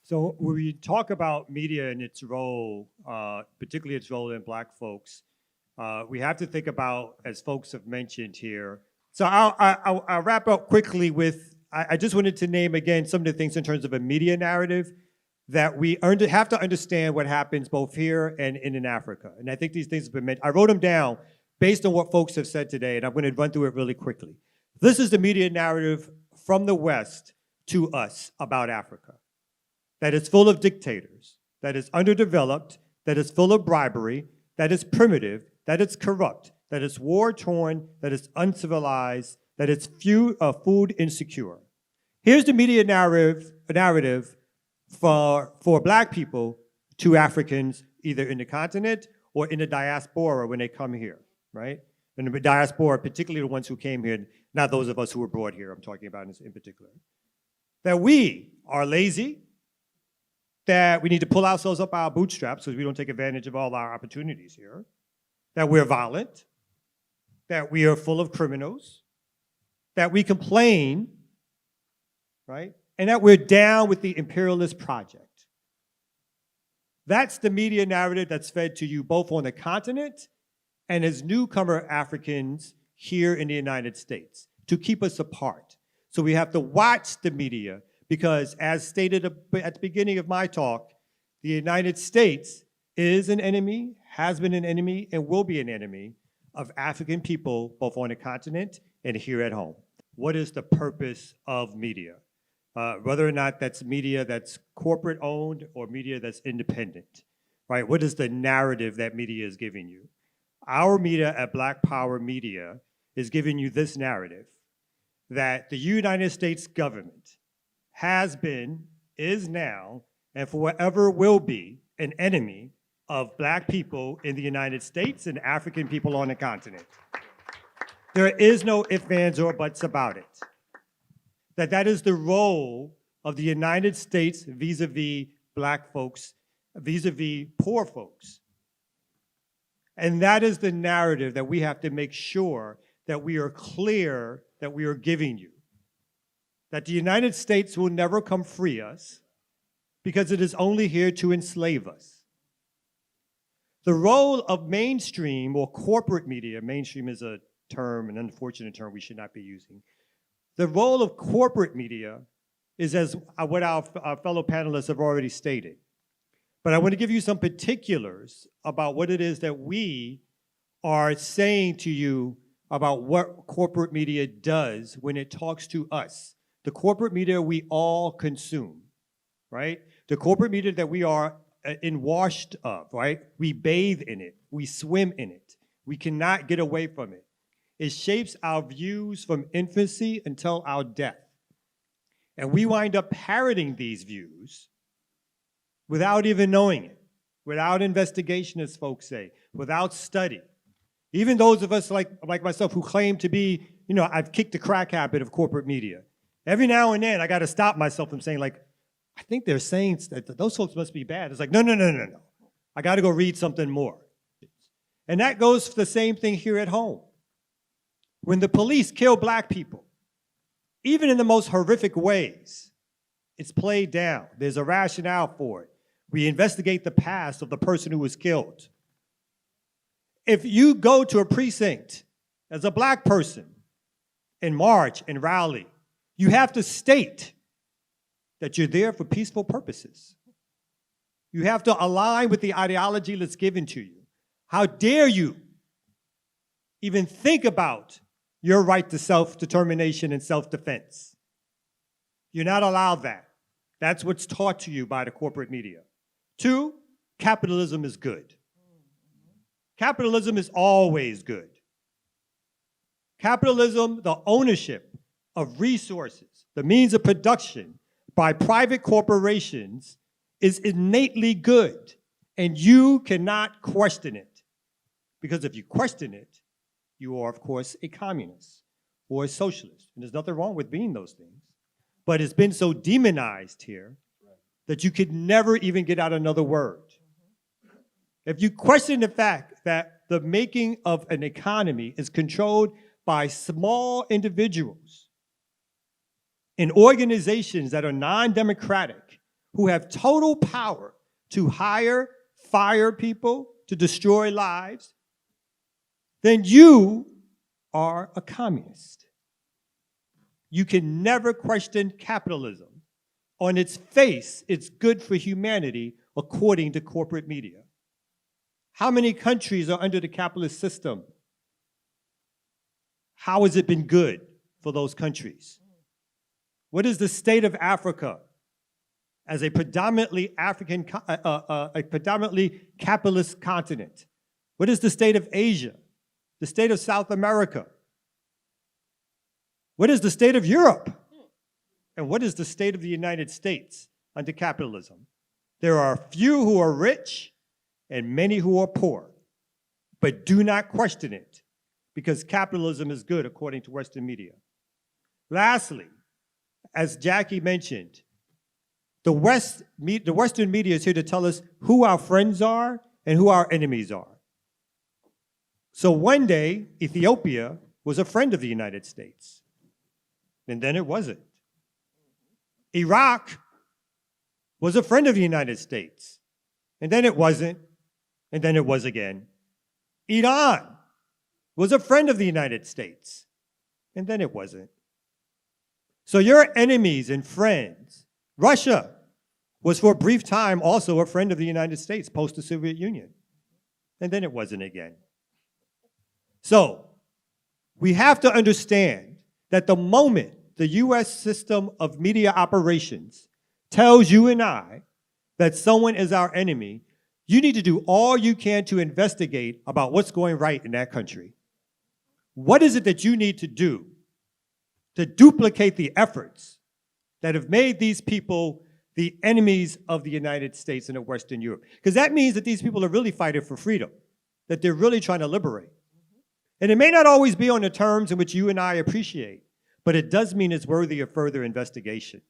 So when we talk about media and its role, particularly its role in Black folks, we have to think about, as folks have mentioned here. So I'll wrap up quickly with, I just wanted to name again some of the things in terms of a media narrative that we have to understand what happens both here and in Africa. And I think these things have been mentioned. I wrote them down based on what folks have said today, and I'm going to run through it really quickly. This is the media narrative from the West to us about Africa. That is full of dictators, that is underdeveloped, that is full of bribery, that is primitive, that is corrupt, that is war-torn, that is uncivilized, that is food insecure. Here's the media narrative for Black people to Africans, either in the continent or in the diaspora when they come here, right? And the diaspora, particularly the ones who came here, not those of us who were brought here, I'm talking about in particular. That we are lazy, that we need to pull ourselves up our bootstraps because we don't take advantage of all our opportunities here, that we're violent, that we are full of criminals, that we complain, right? And that we're down with the imperialist project. That's the media narrative that's fed to you both on the continent and as newcomer Africans here in the United States to keep us apart. So we have to watch the media because, as stated at the beginning of my talk, the United States is an enemy, has been an enemy, and will be an enemy of African people, both on the continent and here at home. What is the purpose of media? Whether or not that's media that's corporate owned or media that's independent, right? What is the narrative that media is giving you? Our media at Black Power Media is giving you this narrative that the United States government has been, is now, and forever will be an enemy of Black people in the United States and African people on the continent. There is no ifs, ands, or buts about it. That is the role of the United States vis-a-vis Black folks, vis-a-vis poor folks. And that is the narrative that we have to make sure that we are clear that we are giving you. That the United States will never come free us because it is only here to enslave us. The role of mainstream or corporate media, mainstream is a term, an unfortunate term we should not be using. The role of corporate media is as what our fellow panelists have already stated. But I want to give you some particulars about what it is that we are saying to you about what corporate media does when it talks to us. The corporate media we all consume, right? The corporate media that we are enwashed of, right? We bathe in it, we swim in it. We cannot get away from it. It shapes our views from infancy until our death. And we wind up parroting these views without even knowing it, without investigation, as folks say, without study. Even those of us like myself who claim to be, I've kicked the crack habit of corporate media. Every now and then I got to stop myself from saying I think they're saying that those folks must be bad. It's like, no. I got to go read something more. And that goes for the same thing here at home. When the police kill Black people, even in the most horrific ways, it's played down. There's a rationale for it. We investigate the past of the person who was killed. If you go to a precinct as a Black person and march and rally, you have to state that you're there for peaceful purposes. You have to align with the ideology that's given to you. How dare you even think about your right to self-determination and self-defense? You're not allowed that. That's what's taught to you by the corporate media. 2, capitalism is good. Capitalism is always good. Capitalism, the ownership of resources, the means of production by private corporations is innately good, and you cannot question it. Because if you question it, you are, of course, a communist or a socialist. And there's nothing wrong with being those things. But it's been so demonized here that you could never even get out another word. If you question the fact that the making of an economy is controlled by small individuals in organizations that are non-democratic, who have total power to hire, fire people, to destroy lives, then you are a communist. You can never question capitalism. On its face, it's good for humanity according to corporate media. How many countries are under the capitalist system? How has it been good for those countries? What is the state of Africa as a predominantly predominantly capitalist continent? What is the state of Asia? The state of South America? What is the state of Europe? And what is the state of the United States under capitalism? There are few who are rich and many who are poor, but do not question it because capitalism is good according to Western media. Lastly, as Jackie mentioned, the Western media is here to tell us who our friends are and who our enemies are. So one day, Ethiopia was a friend of the United States, and then it wasn't. Iraq was a friend of the United States, and then it wasn't, and then it was again. Iran was a friend of the United States, and then it wasn't. So your enemies and friends, Russia was for a brief time also a friend of the United States post the Soviet Union, and then it wasn't again. So we have to understand that the moment the US system of media operations tells you and I that someone is our enemy, you need to do all you can to investigate about what's going right in that country. What is it that you need to do to duplicate the efforts that have made these people the enemies of the United States and of Western Europe? Because that means that these people are really fighting for freedom, that they're really trying to liberate. And it may not always be on the terms in which you and I appreciate, but it does mean it's worthy of further investigation.